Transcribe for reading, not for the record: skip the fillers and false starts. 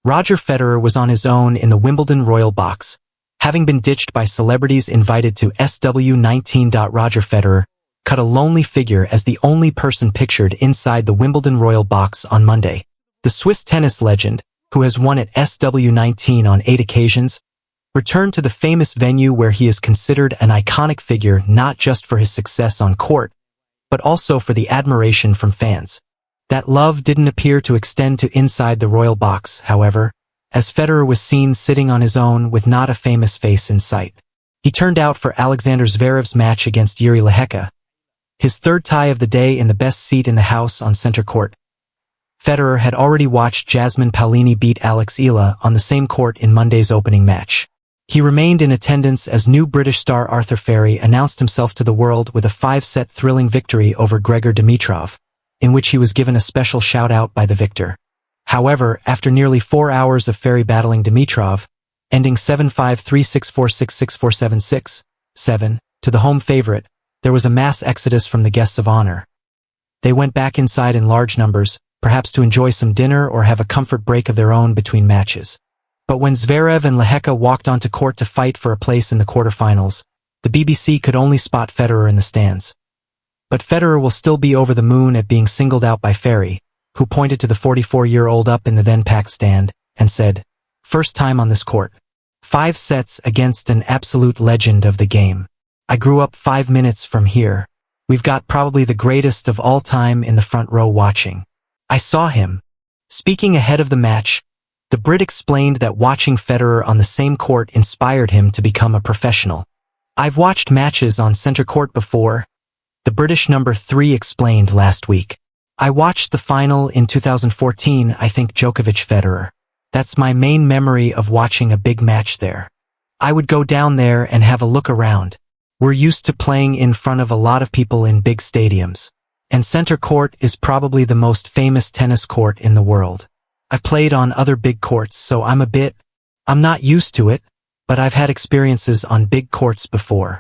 Roger Federer was on his own in the Wimbledon Royal Box, having been ditched by celebrities invited to SW19. Roger Federer cut a lonely figure as the only person pictured inside the Wimbledon Royal Box on Monday. The Swiss tennis legend, who has won at SW19 on 8 occasions, returned to the famous venue where he is considered an iconic figure not just for his success on court, but also for the admiration from fans. That love didn't appear to extend to inside the Royal Box, however, as Federer was seen sitting on his own with not a famous face in sight. He turned out for Alexander Zverev's match against Yuri Lehecka, his third tie of the day in the best seat in the house on center court. Federer had already watched Jasmine Paolini beat Alex Ila on the same court in Monday's opening match. He remained in attendance as new British star Arthur Ferry announced himself to the world with a 5-set thrilling victory over Grigor Dimitrov, in which he was given a special shout-out by the victor. However, after nearly 4 hours of Ferry battling Dimitrov, ending 7-5, 3-6, 4-6, 6-4, 7-6, 7, to the home favorite, there was a mass exodus from the guests of honor. They went back inside in large numbers, perhaps to enjoy some dinner or have a comfort break of their own between matches. But when Zverev and Lehecka walked onto court to fight for a place in the quarterfinals, the BBC could only spot Federer in the stands. But Federer will still be over the moon at being singled out by Ferry, who pointed to the 44-year-old up in the then-packed stand, and said, "First time on this court. 5 sets against an absolute legend of the game. I grew up 5 minutes from here. We've got probably the greatest of all time in the front row watching. I saw him." Speaking ahead of the match, the Brit explained that watching Federer on the same court inspired him to become a professional. "I've watched matches on center court before," the British number 3 explained last week. "I watched the final in 2014, I think Djokovic-Federer. That's my main memory of watching a big match there. I would go down there and have a look around. We're used to playing in front of a lot of people in big stadiums. And center court is probably the most famous tennis court in the world. I've played on other big courts, so I'm not used to it, but I've had experiences on big courts before."